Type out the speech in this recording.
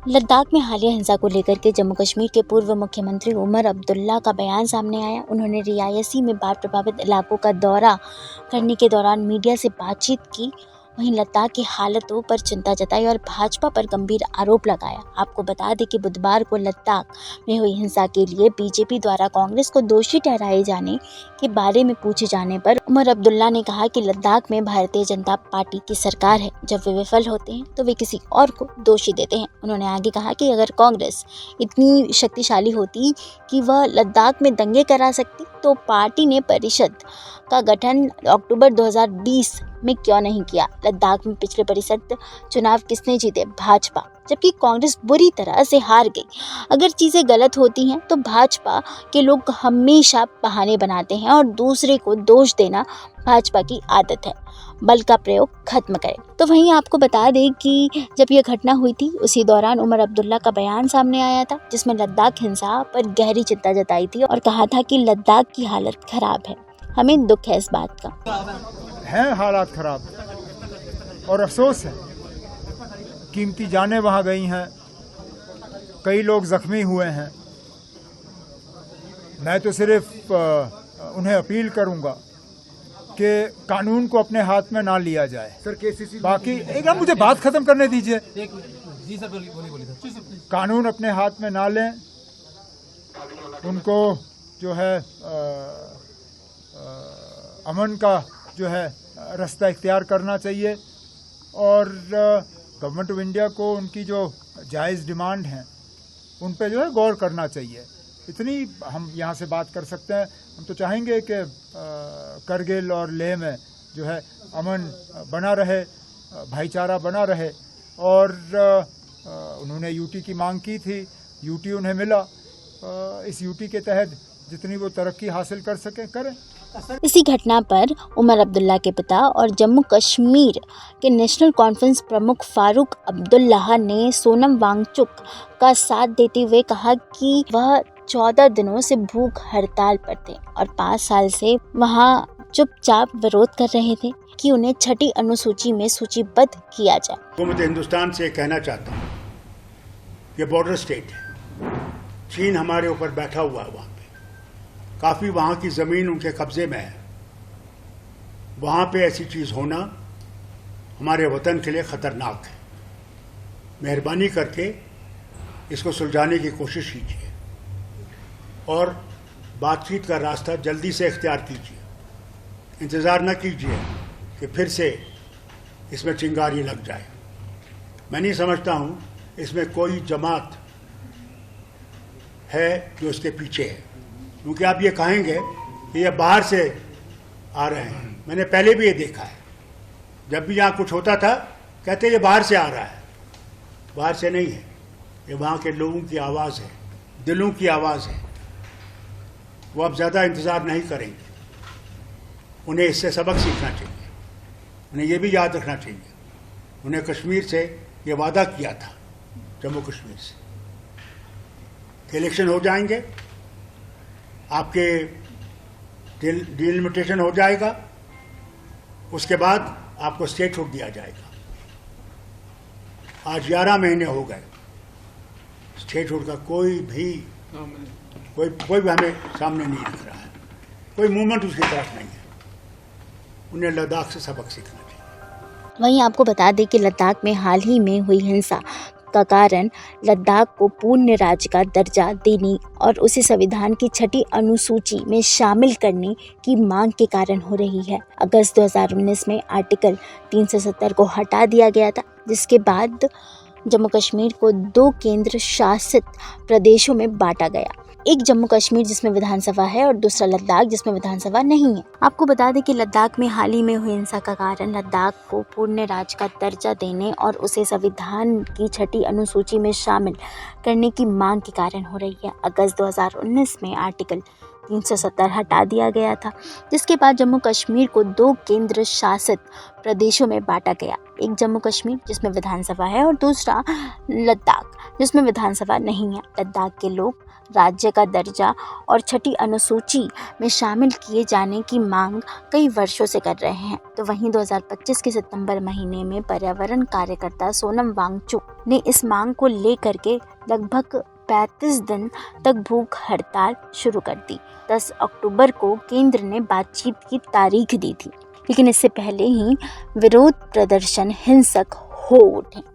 लद्दाख में हालिया हिंसा को लेकर के जम्मू कश्मीर के पूर्व मुख्यमंत्री उमर अब्दुल्ला का बयान सामने आया। उन्होंने रियासी में बाढ़ प्रभावित इलाकों का दौरा करने के दौरान मीडिया से बातचीत की, वहीं लद्दाख की हालतों पर चिंता जताई और भाजपा पर गंभीर आरोप लगाया। आपको बता दें कि बुधवार को लद्दाख में हुई हिंसा के लिए बीजेपी द्वारा कांग्रेस को दोषी ठहराए जाने के बारे में पूछे जाने पर उमर अब्दुल्ला ने कहा कि लद्दाख में भारतीय जनता पार्टी की सरकार है, जब वे विफल होते हैं तो वे किसी और को दोषी देते हैं। उन्होंने आगे कहा कि अगर कांग्रेस इतनी शक्तिशाली होती कि वह लद्दाख में दंगे करा सकती तो पार्टी ने परिषद का गठन अक्टूबर 2020 में क्यों नहीं किया। लद्दाख में पिछले परिषद चुनाव किसने जीते? भाजपा, जबकि कांग्रेस बुरी तरह से हार गई। अगर चीज़ें गलत होती हैं तो भाजपा के लोग हमेशा बहाने बनाते हैं और दूसरे को दोष देना भाजपा की आदत है। बल का प्रयोग खत्म करें। तो वहीं आपको बता दें कि जब यह घटना हुई थी उसी दौरान उमर अब्दुल्ला का बयान सामने आया था, जिसमें लद्दाख हिंसा पर गहरी चिंता जताई थी और कहा था कि लद्दाख की हालत खराब है। हमें दुख है इस बात का। हैं हालात खराब और अफसोस है, कीमती जानें वहां गई हैं, कई लोग जख्मी हुए हैं। मैं तो सिर्फ उन्हें अपील करूंगा कि कानून को अपने हाथ में ना लिया जाए। सर केसीसी बाकी एक मुझे बात खत्म करने दीजिए। जी सर बोलिए सर। कानून अपने हाथ में ना लें, उनको जो है अमन का जो है रास्ता इख्तियार करना चाहिए और गवर्नमेंट ऑफ इंडिया को उनकी जो जायज़ डिमांड हैं उन पे जो है गौर करना चाहिए। इतनी हम यहाँ से बात कर सकते हैं। हम तो चाहेंगे कि करगिल और लेह में जो है अमन बना रहे, भाईचारा बना रहे और उन्होंने यूटी की मांग की थी, यूटी उन्हें मिला। इस यूटी के तहत जितनी वो तरक्की हासिल कर सके करें। इसी घटना पर उमर अब्दुल्ला के पिता और जम्मू कश्मीर के नेशनल कॉन्फ्रेंस प्रमुख फारूक अब्दुल्लाह ने सोनम वांगचुक का साथ देते हुए कहा कि वह 14 दिनों से भूख हड़ताल पर थे और 5 साल से वहां चुपचाप विरोध कर रहे थे कि उन्हें छठी अनुसूची में सूचीबद्ध किया जाए। हुकूमत हिंदुस्तान से कहना चाहता हूँ, ये बॉर्डर स्टेट है, चीन हमारे ऊपर बैठा हुआ है, वहाँ पे काफ़ी वहाँ की ज़मीन उनके कब्ज़े में है। वहाँ पे ऐसी चीज़ होना हमारे वतन के लिए ख़तरनाक है। मेहरबानी करके इसको सुलझाने की कोशिश कीजिए और बातचीत का रास्ता जल्दी से इख्तियार कीजिए। इंतज़ार न कीजिए कि फिर से इसमें चिंगारी लग जाए। मैं नहीं समझता हूँ इसमें कोई जमात है जो इसके पीछे है, क्योंकि आप ये कहेंगे कि ये बाहर से आ रहे हैं। मैंने पहले भी ये देखा है, जब भी यहाँ कुछ होता था कहते ये बाहर से आ रहा है। बाहर से नहीं है, ये वहाँ के लोगों की आवाज़ है, दिलों की आवाज़ है। वो अब ज़्यादा इंतज़ार नहीं करेंगे। उन्हें इससे सबक सीखना चाहिए। उन्हें ये भी याद रखना चाहिए, उन्हें कश्मीर से ये वादा किया था, जम्मू कश्मीर से, कि इलेक्शन हो जाएंगे, आपके डिलिमिटेशन हो जाएगा, उसके बाद आपको स्टेटहुड दिया जाएगा। आज 11 महीने हो गए, स्टेटहुड का कोई भी हमें सामने नहीं दिख रहा है, कोई मूवमेंट उसकी तरफ नहीं है। उन्हें लद्दाख से सबक सीखना चाहिए। वहीं आपको बता दें कि लद्दाख में हाल ही में हुई हिंसा का कारण लद्दाख को पूर्ण राज्य का दर्जा देने और उसे संविधान की छठी अनुसूची में शामिल करने की मांग के कारण हो रही है। अगस्त 2019 में आर्टिकल 370 को हटा दिया गया था, जिसके बाद जम्मू कश्मीर को 2 केंद्र शासित प्रदेशों में बांटा गया। एक जम्मू कश्मीर जिसमें विधानसभा है और दूसरा लद्दाख जिसमें विधानसभा नहीं है। आपको बता दें कि लद्दाख में हाल ही में हुई हिंसा का कारण लद्दाख को पूर्ण राज्य का दर्जा देने और उसे संविधान की छठी अनुसूची में शामिल करने की मांग के कारण हो रही है। अगस्त 2019 में आर्टिकल 370 हटा दिया गया था, जिसके बाद जम्मू कश्मीर को 2 केंद्र शासित प्रदेशों में बांटा गया। एक जम्मू कश्मीर जिसमें विधानसभा है और दूसरा लद्दाख जिसमें विधानसभा नहीं है। लद्दाख के लोग राज्य का दर्जा और छठी अनुसूची में शामिल किए जाने की मांग कई वर्षों से कर रहे हैं। तो वहीं 2025 के सितंबर महीने में पर्यावरण कार्यकर्ता सोनम वांगचुक ने इस मांग को लेकर के लगभग 35 दिन तक भूख हड़ताल शुरू कर दी। 10 अक्टूबर को केंद्र ने बातचीत की तारीख दी थी, लेकिन इससे पहले ही विरोध प्रदर्शन हिंसक हो उठे।